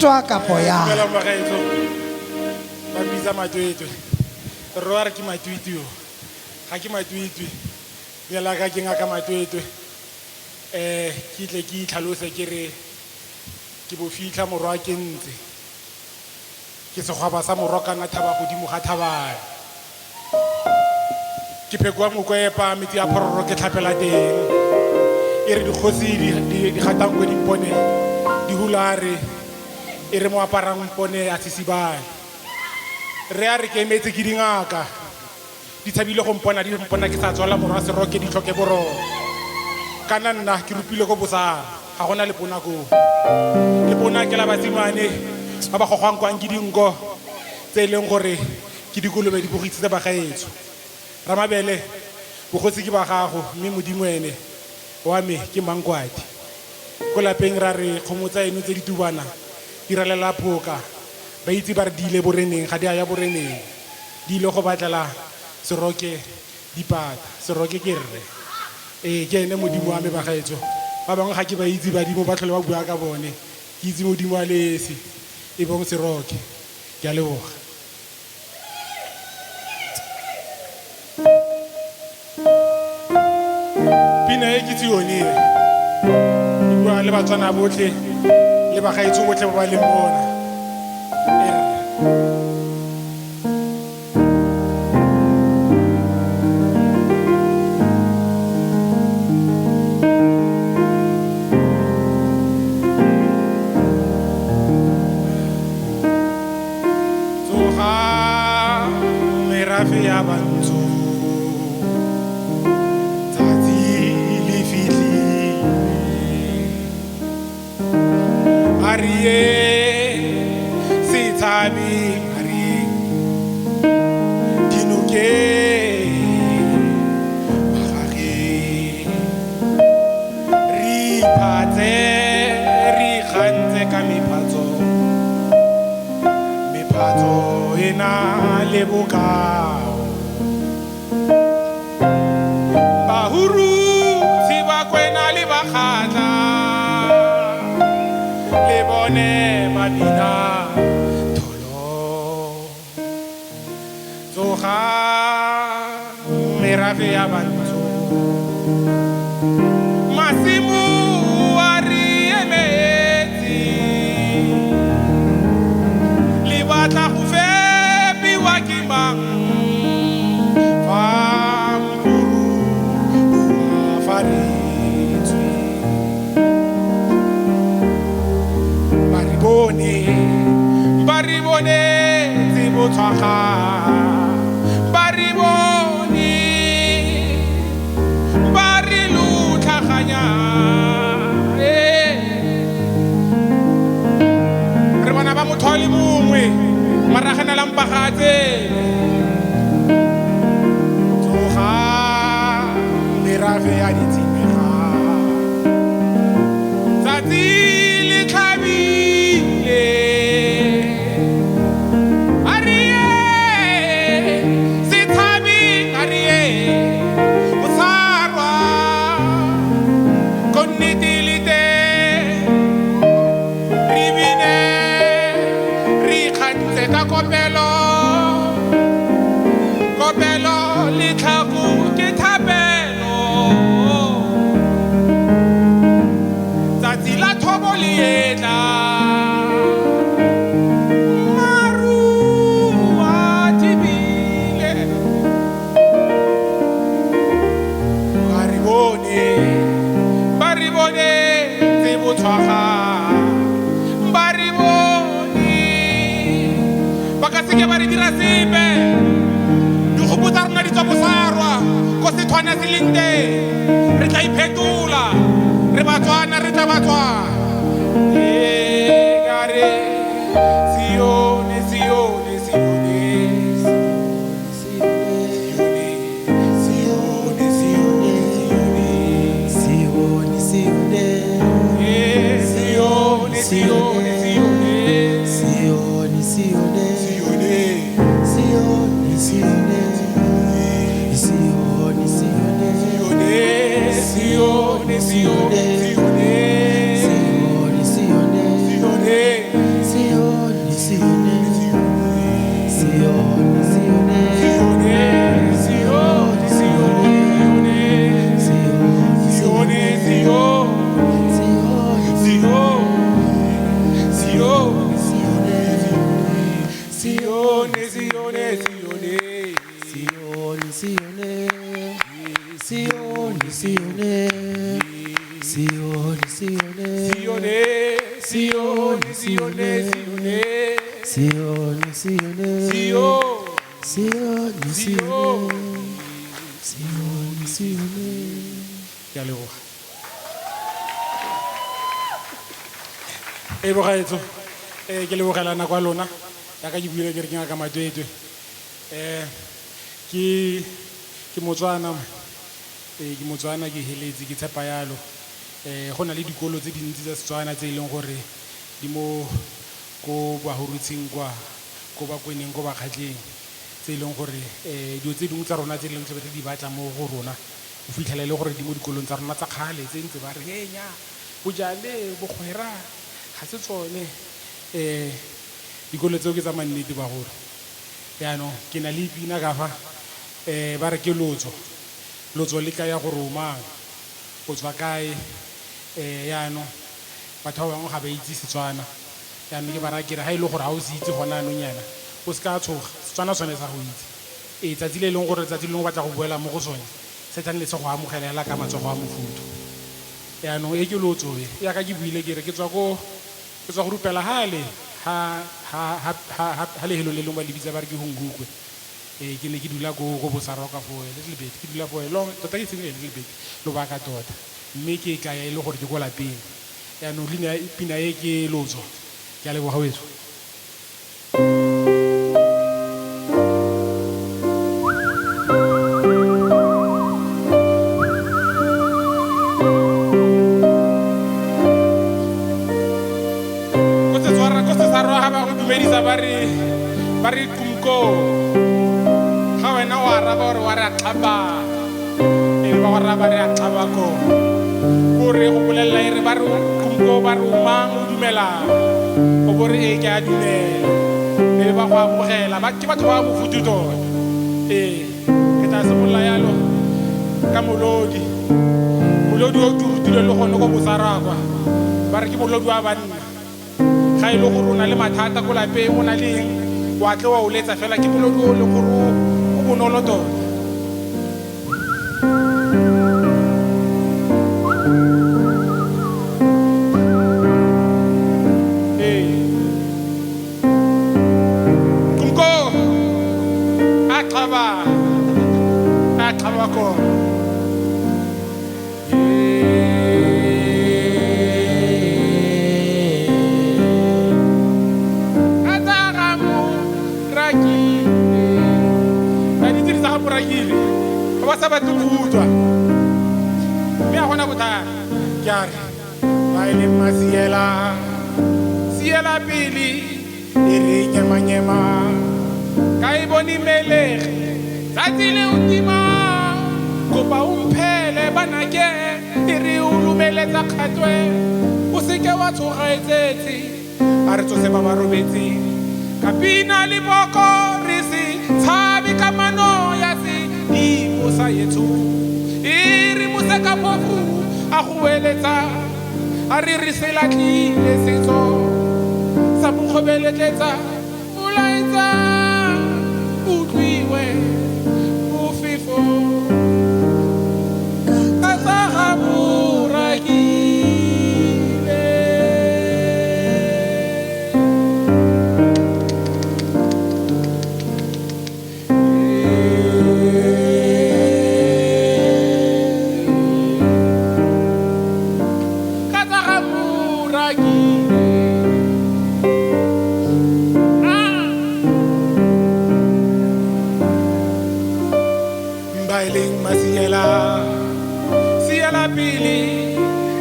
Twa kapo ya. Fela magaetso ba bitsa matwetwe re wa re ke matwitwi yo ga ke matwitwi yela ka ke ngaka matwetwe ke tle ke itlhalose ke re ke bo fitlha morwa ke ntse ke segwaba sa morwa kana thaba godimo ga thabana ke phekwa mokwepa metsi a phororo ke tlhapela teng e re dikgosi di gatang go dimpone di hulare e re mo aparang mpone a tsisibane re a re ke emetse ke dingaka di tshabile go mpona di mpona ke sa tswala morwa seroke di tlhoke bororo kana nna ke rupile go bosara ga gona le pona go le pona ke la basimane ba ba gogwang kwang ke dinko tse leng gore ke dikolobe di bogitsitse ba gaetso ramabele bogotsi ke ba gago mme modimo ene wa me ke mangkwadi ko lapeng ra re kgomotsa eno tse ditubana iralela phoka ba itse ba re di ile boreneng ga di a ya boreneng di ile go batlela seroke dipata seroke ke rre ke ene modimo wa me ba gaetso ba bangwe ga ke ba itse badimo ba tlhole ba bua ka bone ke itse modimo wa lesi e bong seroke ke a leboga pina e ke tsione e bua le batswana botlhe le bagaetso botlhe ba ba leng bona tsoga merafe ya bantsho tsatsi le fitlhile Arie sithabi ari dinuke bagage ri phatse ri khantse ka mephatso ena le bokao bahuru siba kwena le bakhatla le bone mabina tholo tsoga merafe ya bantsho masimu a re emetse le batla go fepiwa ke mang fa mfuru wa faretswe baribone tsebo tshwaga baribone bari lutlhaganya re bona ba motho le mongwe maraganelang pagatse tsoga merafe ya ditshimega tsatsi le tlhabile kopelo le tlhago ke thapelo tsatsi la thobo le etla maru a tibile baribone tse botshwaga baribone ba ka se ke ba re dira sepe dikgopotsa rona di tswa bosarwa ko se tshwana se leng teng re tla iphetola re batswana re tla batswana kare sione sione sione Sione Bogaetso ke lebogela nako ya lona ya ka ke buile ke re ke ngaka Madwedwe ke Motswana ke Motswana ke heletse ke tshepa yalo go na le dikolo tse dintsi tsa Setswana tse e leng gore di mo ko bahurutsing kwa ko ba kweneng ko ba kgatleng tse e leng gore dilo tse dingwe tsa rona tse e leng tse re di batla mo go rona o fitlhela le gore di mo dikolong tsa rona tsa kgale tse ntse ba re nya bojale bogwera ga se tsone dikolo tseo ke tsa mannete ba gore yaanong ke na le pina ka fa ba re ke lotso le ka ya gore o mang o tswa kae yaanong batho ba bangwe ga ba itse Setswana yaanong ke bara kere ga e le gore ga o se itse gona anong yana o se ka tshoga Setswana sone sa go itse tsatsi le e leng gore tsatsi le leng o batla go boela mo go sone se tlang le se go amogelela ka matsogo a mofuto yaanong ke lotso ya ka ke buile kere ke tswa go rupela hale ha lehelo le leng ba lebitsa ba re ke Hongukwe ke ne ke dula ko Bosaroka for a little bit ke dula for a long tota ke seng a little bit lobaka tota mme ke ka ya ile gore ke go lapeng yaanong pina e ke lotso ke a leboga wetso ba re kumko ga wena wa raba gore wa re a tlhapa e ba go raba re a tlhaba ko gore go bolelela e re ba re kumko ba re o mang o dumela o bore ke a dumela e ba go amogela ke batho ba mofutu tota ke tla simolola yalo ka molodi o turutile le gone ko Bosarakwa ba re ke molodi wa banna ga e le gore o na le mathata ko lapeng o na le wa tle wa o letsa fela ke molodi o le gore o bonolo tota kumko a xaba ko ba sa batle go utlwa mme a gona bothata ke a re ba e leng siela pele e re nyemanyema ka e bone melege tsatsi le o tima kopa o mphele banake e re o lumeletsa kgatwe o seke wa tshogaetsetse a re tsose ba ba robetseng ka pina le boko re se tshabe ka mano ya se Musa yethu iri Musa ka pofu a go eletsa a re re se latlhile setso sa bogobeleletsa molaetsa utlwiwe bofefo ka sa gaboragile siela pili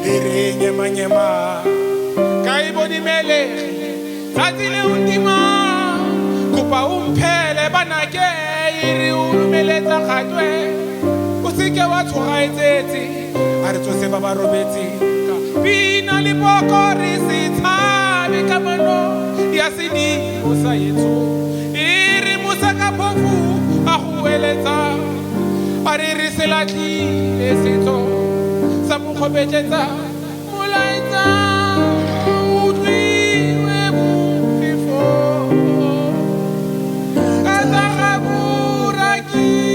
ere nyemanyema kai boni mele tsatile undima kopa umphele banake iri ulumeletsa kgatwe o seke wa tshogaetsetse a re tsose ba ba robetse ka pina le boko re se tshabe ka mano ya ya sedimo sa yetso e re mosa ka phofu a go eletsa a re re se latlhile setso sa mo kgobetletsa molaetsa utlwiwe bofefo ka tsa gaburakile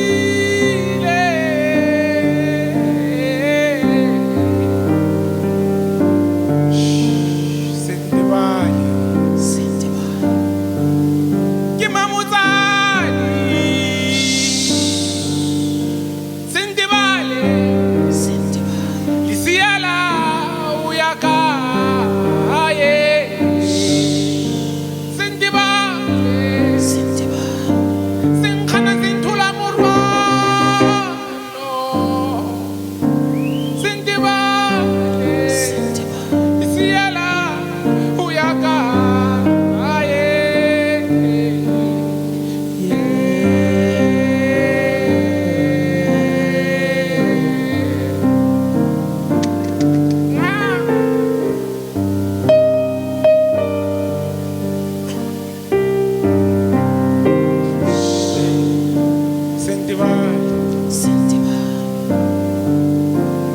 ke mamotsadi sentebale lesia la o ya kae sentebale senkgana senthola morwalo sentebale lesia la o ya kae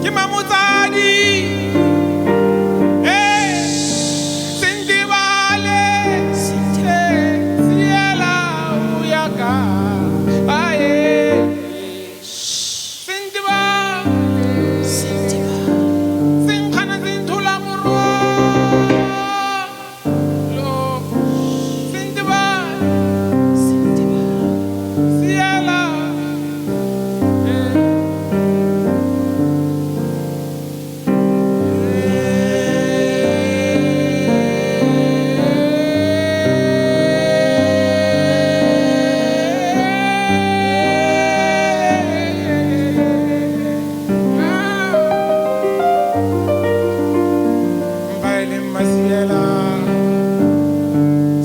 ke mamotsadi sentebale siela o ya kae sentebale senkgana senthola morwalo sentebale siela mbaile masiela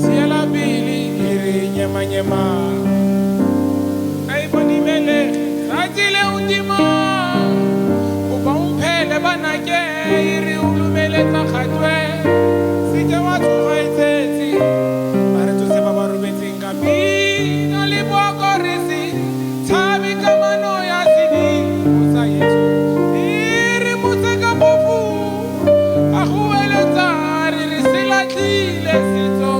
siela bili iri nyemanyema aibonimele atile undima uba umphele banake iri ulumele takhatwe sike wa tsoga itsetsi ba re tsose ba ba robetseng ka pina le bokorisi tshabi kamano ya sedimo sa yetso iri motse ka mofu a go eletsa re re se latlhile setso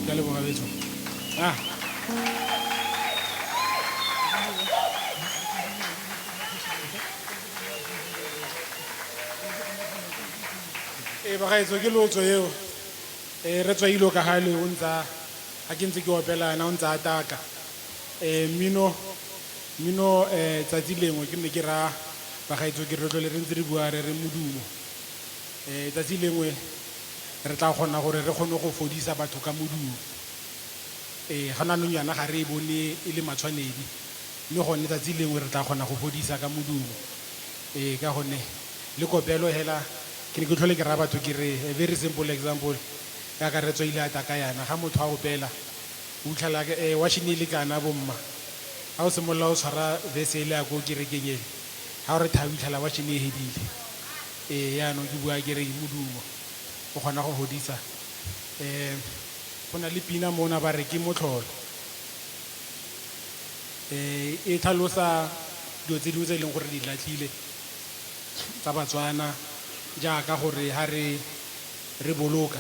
ka leboga betso bagaetso ke lotso eo re tswa ilo ka gale o ntsa ga ke ntse ke opelana o ntse ataka mmino tsatsi lengwe ke ne ke ra bagaetso ke re tlole re ntse re bua re re modumo tsatsi lengwe re tla kgona gore re kgone go fodisa batho ka modumo ga nanong yana ga re e bone e le matshwanedi mme gone tsatsi lengwe re tla kgona go fodisa ka modumo ka gonne le kopelo hela ke ne ke tlhole ke ra batho ke re a very simple example ya ka re tswa ile ataka yana ga motho a opela o utlhala wa shinile kana bomma ga o simolola o tshwara vese e le ya ko kerekeng ele ga o re thabi utlhala wa shine e hedile yaanong ke bua ke re modumo o kgona go godisa go na le pina mona ba re ke motlholo e tlhalosa dilo tse dingwe tse e leng gore di latlhile tsa Batswana jaaka gore ha re boloka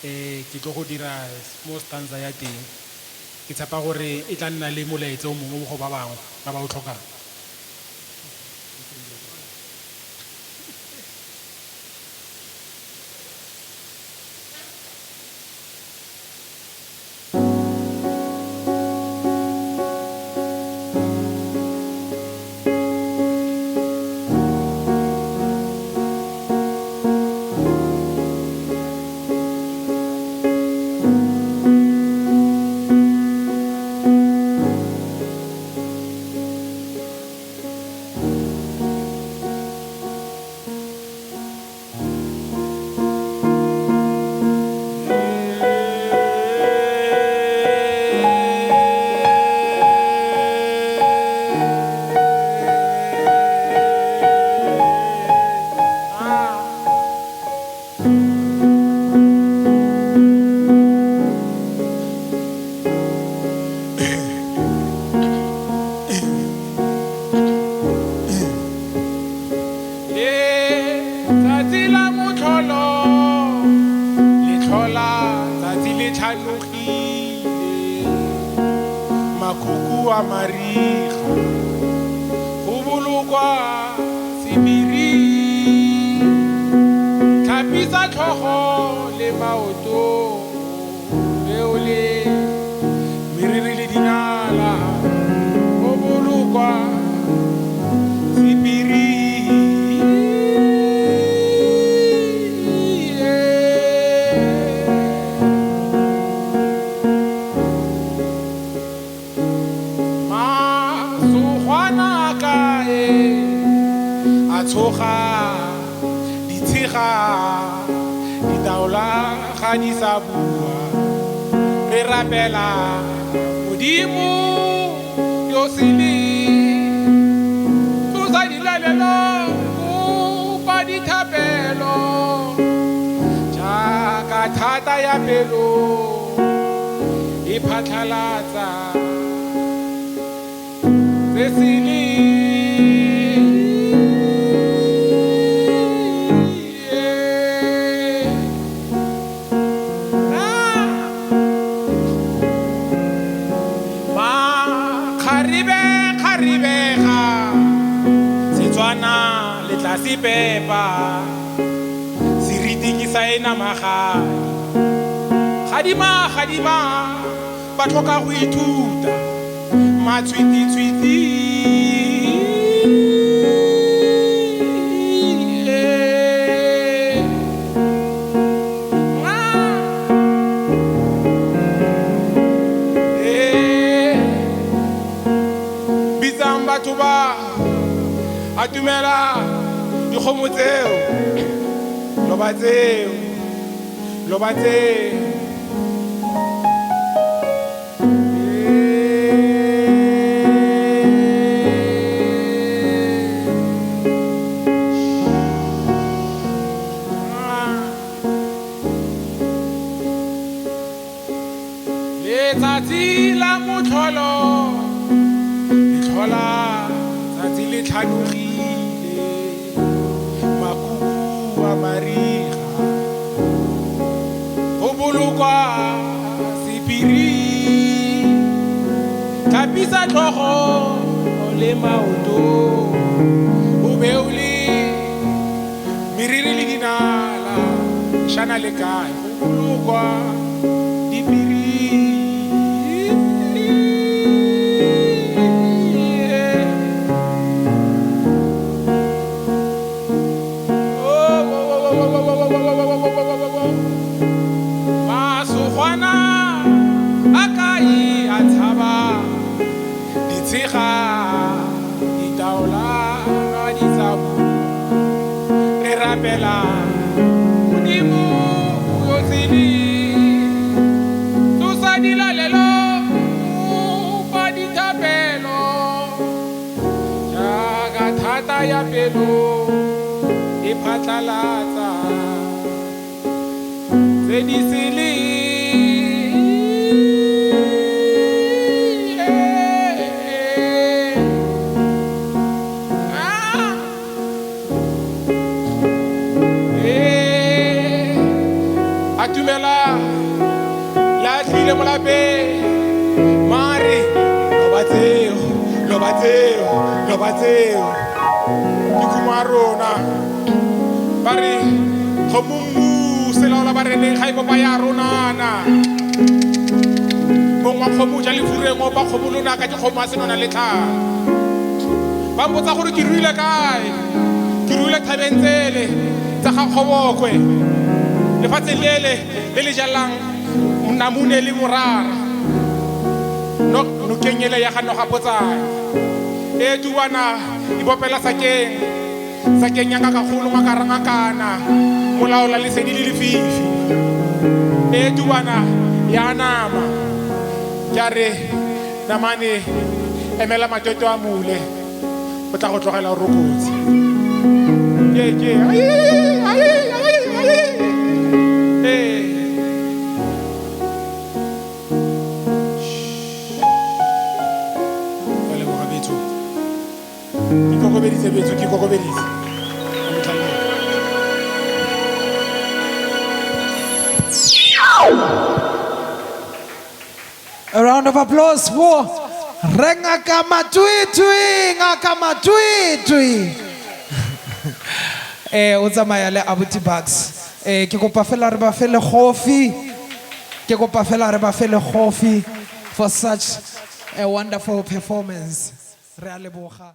ke tlo go dira mo stanza ya teng ke tsapa gore e tla nna le molaetsa o mongwe go ba bangwe ba ba o tlhokang tlhanogile makuku a mariga go bolokwa sebiri tlhapisa tlhogo le maoto beo le meriri le dinala go bolokwa sebiri tshoga ditshega ditaola ga di sa bua re rapela modimo yo sele tlosa dilalelo kopa dithapelo jaaka thata ya pelo e phatlhalatsa se sele se pepa seriti ke sa ena magadi gadima ba tlhoka go ithuta matshwiti-tshwiti bitsang batho ba atumela dikgomo tseo loba tseo letsatsi la motlholo le tlhola tsatsi le tlhanogile makuku a mariga go bolokwa sepiri tlhapisa tlhogo le maoto o be o le meriri le dinala shana le kae go bolokwa dipiri rapela modimo yo sele tlosa dilalelo kopa dithapelo jaaka thata ya pelo e phatlalatsa tse di sele atumela la tlile mo lapeng mare loba tseo ke kuma rona ba re kgomomu se laola ba reneng ga ipopa ya ronana mongwa kgomo ja lefureng o ba kgomolona ka dikgomo a senona le tlhaa ba mpotsa gore ke ruile kae ke ruile thabeng tsele tsa ga kgobokwe lefatshe lele le le jalang namune le morara no kenyele ya ga noga potsana e tubana ibopela sakeng ya ka golo ngakarangakana molaola lesedi le lefifi e tubana ya nama jare namane emela matoto a mule o tla go tlogela go rokotsi ke kokobedise A round of applause for Ngaka Matui. O tsamaya le Abuti Bucks. Ke kopa fela re ba fele coffee for such a wonderful performance. Re a leboga.